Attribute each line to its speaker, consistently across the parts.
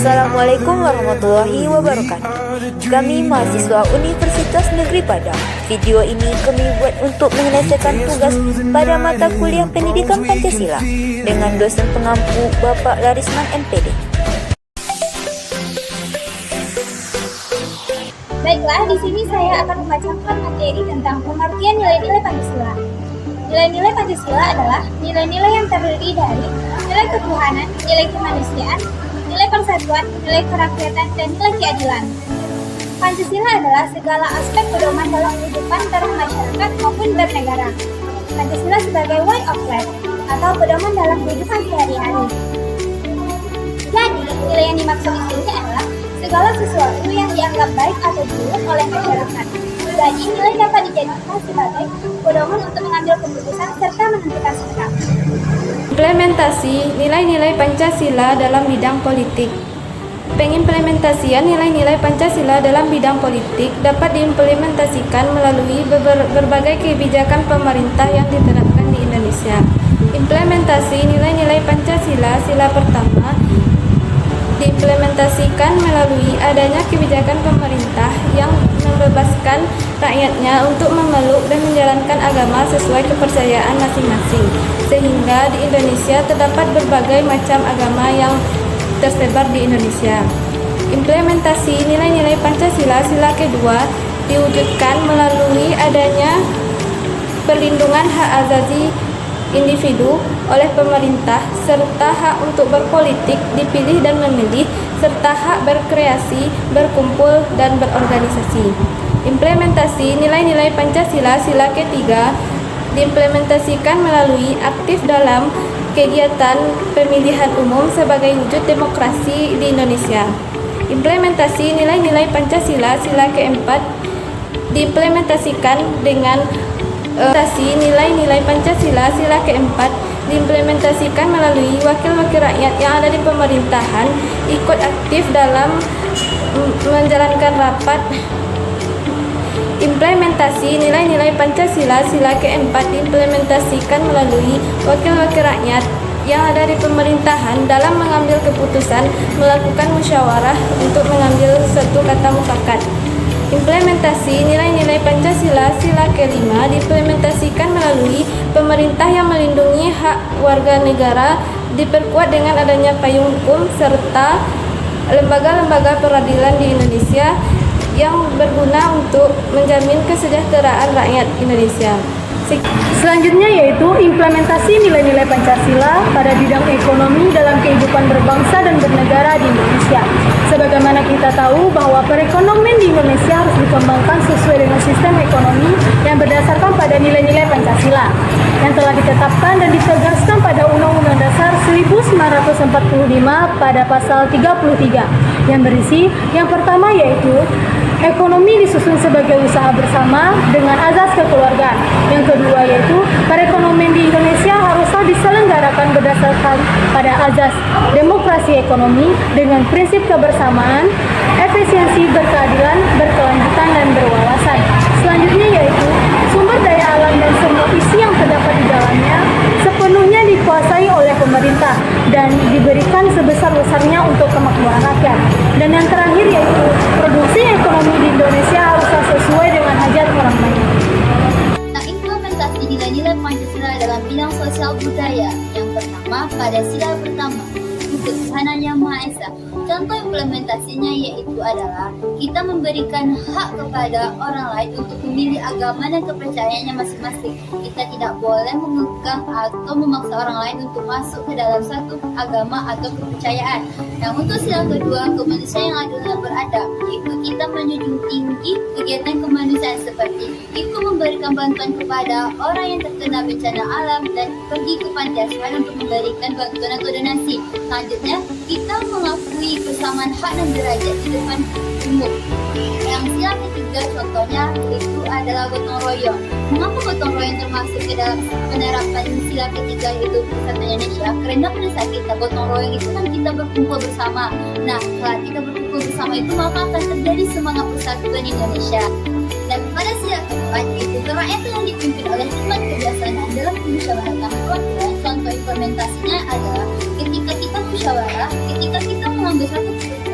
Speaker 1: Assalamualaikum warahmatullahi wabarakatuh. Kami mahasiswa Universitas Negeri Padang. Video ini kami buat untuk menyelesaikan tugas pada mata kuliah Pendidikan Pancasila dengan dosen pengampu Bapak Larisman MPD.
Speaker 2: Baiklah, di sini saya akan membacakan materi tentang pengertian nilai-nilai Pancasila. Nilai-nilai Pancasila adalah nilai-nilai yang terdiri dari nilai ketuhanan, nilai kemanusiaan, nilai persatuan, nilai kerakyatan, dan nilai keadilan. Pancasila adalah segala aspek pedoman dalam kehidupan bermasyarakat maupun bernegara. Pancasila sebagai way of life atau pedoman dalam kehidupan sehari-hari. Jadi, nilai yang dimaksud di sini adalah segala sesuatu yang dianggap baik atau buruk oleh masyarakat. Jadi, nilai dapat dijadikan sebagai pedoman untuk mengambil keputusan serta menentukan sikap.
Speaker 3: Implementasi nilai-nilai Pancasila dalam bidang politik. Pengimplementasian nilai-nilai Pancasila dalam bidang politik dapat diimplementasikan melalui berbagai kebijakan pemerintah yang diterapkan di Indonesia. Implementasi nilai-nilai Pancasila sila pertama diimplementasikan melalui adanya kebijakan pemerintah yang membebaskan rakyatnya untuk memeluk dan menjalankan agama sesuai kepercayaan masing-masing, sehingga di Indonesia terdapat berbagai macam agama yang tersebar di Indonesia. Implementasi nilai-nilai Pancasila sila kedua diwujudkan melalui adanya perlindungan hak asasi individu oleh pemerintah, serta hak untuk berpolitik, dipilih dan memilih, serta hak berkreasi, berkumpul, dan berorganisasi. Implementasi nilai-nilai Pancasila sila ketiga diimplementasikan melalui aktif dalam kegiatan pemilihan umum sebagai wujud demokrasi di Indonesia. Implementasi nilai-nilai Pancasila sila keempat diimplementasikan dengan nilai-nilai Pancasila sila keempat diimplementasikan melalui wakil-wakil rakyat yang ada di pemerintahan ikut aktif dalam menjalankan rapat. Implementasi nilai-nilai Pancasila sila keempat diimplementasikan melalui wakil-wakil rakyat yang ada di pemerintahan dalam mengambil keputusan, melakukan musyawarah untuk mengambil suatu kata mufakat. Implementasi nilai-nilai Pancasila sila kelima diimplementasikan melalui pemerintah yang melindungi hak warga negara, diperkuat dengan adanya payung hukum serta lembaga-lembaga peradilan di Indonesia yang berguna untuk menjamin kesejahteraan rakyat Indonesia.
Speaker 4: Selanjutnya yaitu implementasi nilai-nilai Pancasila pada bidang ekonomi dalam kehidupan berbangsa dan bernegara di Indonesia. Sebagaimana kita tahu bahwa perekonomian di Indonesia harus dikembangkan sesuai dengan sistem ekonomi yang berdasarkan pada nilai-nilai Pancasila yang telah ditetapkan dan ditegaskan pada Undang-Undang Dasar 1945 pada pasal 33 yang berisi yang pertama yaitu ekonomi disusun sebagai usaha bersama dengan azas kekeluargaan. Yang kedua yaitu perekonomian di Indonesia haruslah diselenggarakan berdasarkan pada azas demokrasi ekonomi dengan prinsip kebersamaan, efisiensi, berkeadilan, berkelanjutan, dan berwawasan. Selanjutnya yaitu sumber daya alam dan semua isi yang terdapat di dalamnya sepenuhnya dikuasai oleh pemerintah dan diberikan sebesar-besarnya untuk kemakmuran rakyat. Dan yang terakhir yaitu produksi ekonomi di Indonesia haruslah sesuai dengan hajat orang banyak.
Speaker 5: Implementasi nilai-nilai Pancasila dalam bidang sosial budaya. Yang pertama, pada sila pertama, Ketuhanan Yang Maha Esa. Contoh implementasinya yaitu adalah kita memberikan hak kepada orang lain untuk memilih agama dan kepercayaannya masing-masing. Kita tidak boleh mengekang atau memaksa orang lain untuk masuk ke dalam satu agama atau kepercayaan. Yang untuk sila kedua, kemanusiaan yang adil dan beradab, yaitu kita menjunjung tinggi kegiatan kemanusiaan seperti ikut memberikan bantuan kepada orang yang terkena bencana alam dan pergi ke panti asuhan untuk memberikan bantuan atau donasi. Selanjutnya, kita mengakui kesamaan hak dan derajat di depan umum. Yang sila ketiga contohnya itu adalah gotong royong. Mengapa gotong royong termasuk ke dalam penerapan sila ketiga yaitu Persatuan Indonesia? Karena pada saat kita gotong royong itu kan kita berkumpul bersama. Nah, setelah kita berkumpul bersama itu maka akan terjadi semangat persatuan Indonesia. Dan pada sila keempat yaitu kerakyatan yang dipimpin oleh hikmat kebijaksanaan dalam kemusyawaratan perwakilan. Contoh implementasinya adalah ketika kita musyawarah, ketika kita mengambil satu keputusan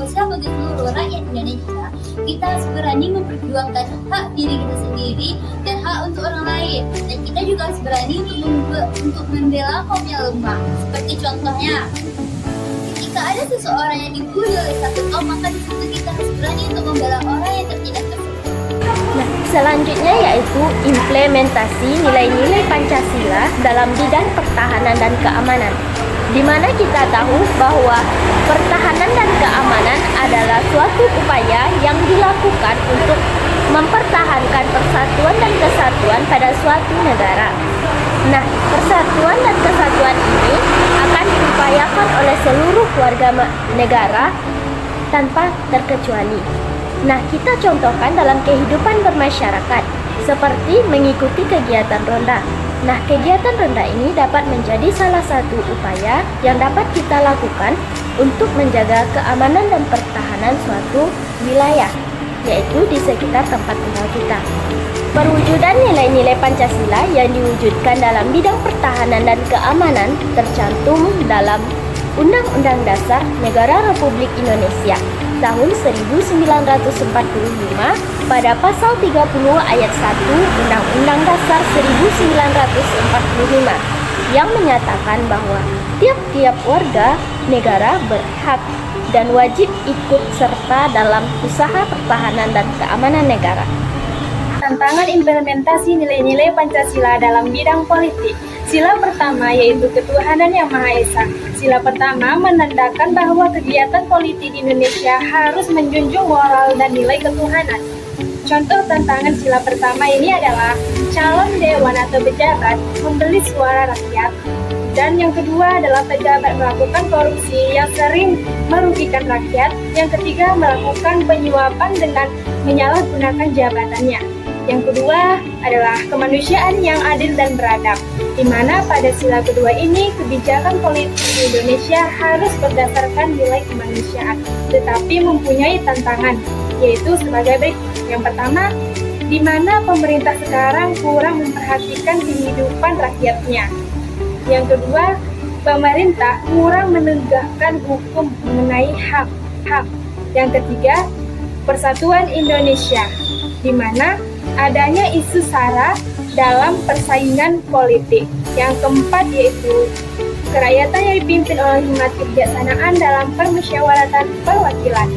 Speaker 5: sosial bagi seluruh rakyat Indonesia, kita harus berani memperjuangkan hak diri kita sendiri dan hak untuk orang lain. Dan kita juga harus berani untuk membela kaum yang lemah. Seperti contohnya, jika ada seseorang yang dibully oleh satu kaum, maka di situ kita harus berani untuk membela orang yang tertindas tersebut.
Speaker 6: Nah, selanjutnya yaitu implementasi nilai-nilai Pancasila dalam bidang pertahanan dan keamanan, di mana kita tahu bahwa pertahanan dan keamanan adalah suatu upaya yang dilakukan untuk mempertahankan persatuan dan kesatuan pada suatu negara. Nah, persatuan dan kesatuan ini akan diupayakan oleh seluruh warga negara tanpa terkecuali. Nah, kita contohkan dalam kehidupan bermasyarakat, seperti mengikuti kegiatan ronda. Nah, kegiatan ronda ini dapat menjadi salah satu upaya yang dapat kita lakukan untuk menjaga keamanan dan pertahanan suatu wilayah, yaitu di sekitar tempat tinggal kita. Perwujudan nilai-nilai Pancasila yang diwujudkan dalam bidang pertahanan dan keamanan tercantum dalam Undang-Undang Dasar Negara Republik Indonesia tahun 1945 pada pasal 30 ayat 1 Undang-Undang Dasar 1945 yang menyatakan bahwa tiap-tiap warga negara berhak dan wajib ikut serta dalam usaha pertahanan dan keamanan negara.
Speaker 4: Tantangan implementasi nilai-nilai Pancasila dalam bidang politik. Sila pertama yaitu ketuhanan yang Maha Esa. Sila pertama menandakan bahwa kegiatan politik di Indonesia harus menjunjung moral dan nilai ketuhanan. Contoh tantangan sila pertama ini adalah calon dewan atau pejabat membeli suara rakyat. Dan yang kedua adalah pejabat melakukan korupsi yang sering merugikan rakyat. Yang ketiga melakukan penyuapan dengan menyalahgunakan jabatannya. Yang kedua adalah kemanusiaan yang adil dan beradab, di mana pada sila kedua ini kebijakan politik di Indonesia harus berdasarkan nilai kemanusiaan, tetapi mempunyai tantangan, yaitu sebagai berikut. Yang pertama, di mana pemerintah sekarang kurang memperhatikan kehidupan rakyatnya. Yang kedua, pemerintah kurang menegakkan hukum mengenai hak-hak. Yang ketiga, persatuan Indonesia, di mana adanya isu SARA dalam persaingan politik. Yang keempat yaitu kerakyatan yang dipimpin oleh hikmat kebijaksanaan dalam permusyawaratan perwakilan,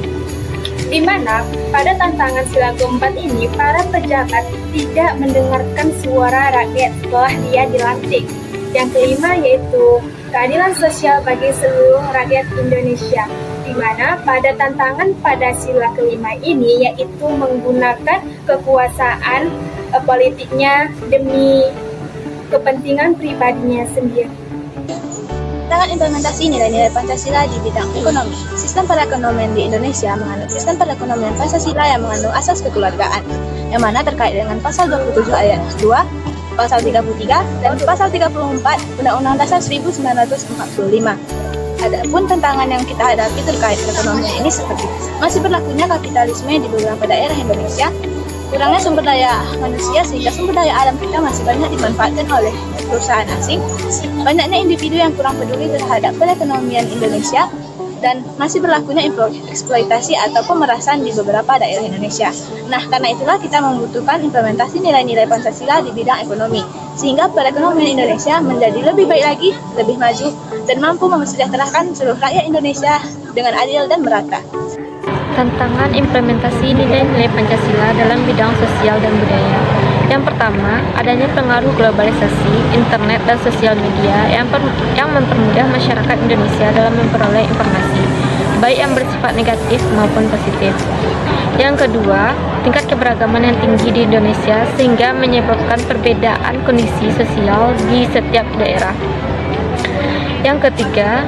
Speaker 4: di mana pada tantangan sila keempat ini para pejabat tidak mendengarkan suara rakyat setelah dia dilantik. Yang kelima yaitu keadilan sosial bagi seluruh rakyat Indonesia, di mana pada tantangan pada sila kelima ini yaitu menggunakan kekuasaan politiknya demi kepentingan pribadinya sendiri.
Speaker 3: Tantangan implementasi nilai-nilai Pancasila di bidang ekonomi. Sistem perekonomian di Indonesia menganut sistem perekonomian Pancasila yang mengandung asas kekeluargaan, yang mana terkait dengan pasal 27 ayat 2, pasal 33, dan pasal 34 Undang-Undang Dasar 1945. Adapun tantangan yang kita hadapi terkait perekonomian ini seperti masih berlakunya kapitalisme di beberapa daerah Indonesia, kurangnya sumber daya manusia sehingga sumber daya alam kita masih banyak dimanfaatkan oleh perusahaan asing, banyaknya individu yang kurang peduli terhadap perekonomian Indonesia, dan masih berlakunya eksploitasi atau pemerasan di beberapa daerah Indonesia. Nah, karena itulah kita membutuhkan implementasi nilai-nilai Pancasila di bidang ekonomi, sehingga perekonomian Indonesia menjadi lebih baik lagi, lebih maju, dan mampu mesejahterakan seluruh rakyat Indonesia dengan adil dan merata.
Speaker 7: Tantangan implementasi nilai-nilai Pancasila dalam bidang sosial dan budaya. Yang pertama, adanya pengaruh globalisasi, internet, dan sosial media yang mempermudah masyarakat Indonesia dalam memperoleh informasi, baik yang bersifat negatif maupun positif. Yang kedua, tingkat keberagaman yang tinggi di Indonesia sehingga menyebabkan perbedaan kondisi sosial di setiap daerah. Yang ketiga,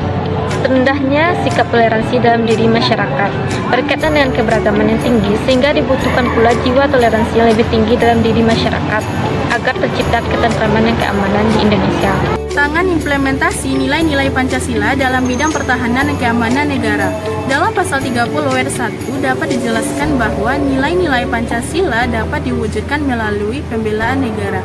Speaker 7: rendahnya sikap toleransi dalam diri masyarakat berkaitan dengan keberagaman yang tinggi sehingga dibutuhkan pula jiwa toleransi yang lebih tinggi dalam diri masyarakat agar tercipta ketentraman dan keamanan di Indonesia.
Speaker 8: Tantangan implementasi nilai-nilai Pancasila dalam bidang pertahanan dan keamanan negara. Dalam pasal 30 ayat 1 dapat dijelaskan bahwa nilai-nilai Pancasila dapat diwujudkan melalui pembelaan negara.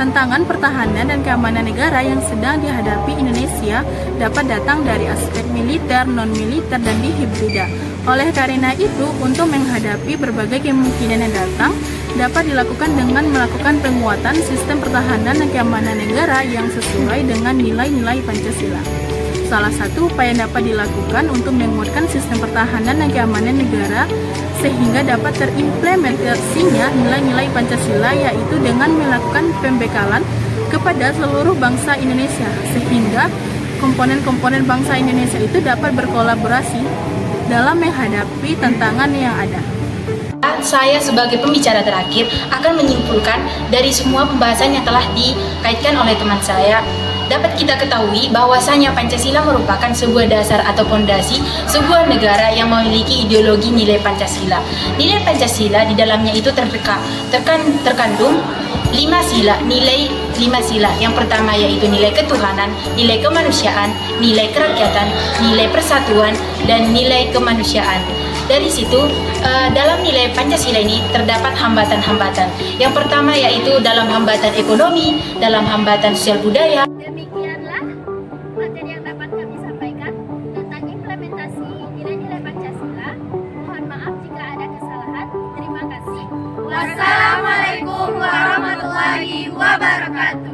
Speaker 8: Tantangan pertahanan dan keamanan negara yang sedang dihadapi Indonesia dapat datang dari aspek militer, non-militer, dan dihibrida. Oleh karena itu, untuk menghadapi berbagai kemungkinan yang datang, dapat dilakukan dengan melakukan penguatan sistem pertahanan dan keamanan negara yang sesuai dengan nilai-nilai Pancasila. Salah satu upaya yang dapat dilakukan untuk menguatkan sistem pertahanan dan keamanan negara sehingga dapat terimplementasinya nilai-nilai Pancasila yaitu dengan melakukan pembekalan kepada seluruh bangsa Indonesia sehingga komponen-komponen bangsa Indonesia itu dapat berkolaborasi dalam menghadapi tantangan yang ada.
Speaker 9: Saya sebagai pembicara terakhir akan menyimpulkan dari semua pembahasan yang telah dikaitkan oleh teman saya. Dapat kita ketahui bahwasanya Pancasila merupakan sebuah dasar atau fondasi sebuah negara yang memiliki ideologi nilai Pancasila. Nilai Pancasila di dalamnya itu terkandung 5 sila, nilai 5 sila. Yang pertama yaitu nilai ketuhanan, nilai kemanusiaan, nilai kerakyatan, nilai persatuan, dan nilai kemanusiaan. Dari situ, dalam nilai Pancasila ini terdapat hambatan-hambatan. Yang pertama yaitu dalam hambatan ekonomi, dalam hambatan sosial budaya.
Speaker 6: Demikianlah materi yang dapat kami sampaikan tentang implementasi nilai-nilai Pancasila. Mohon maaf jika ada kesalahan. Terima kasih.
Speaker 3: Wassalamualaikum warahmatullahi wabarakatuh.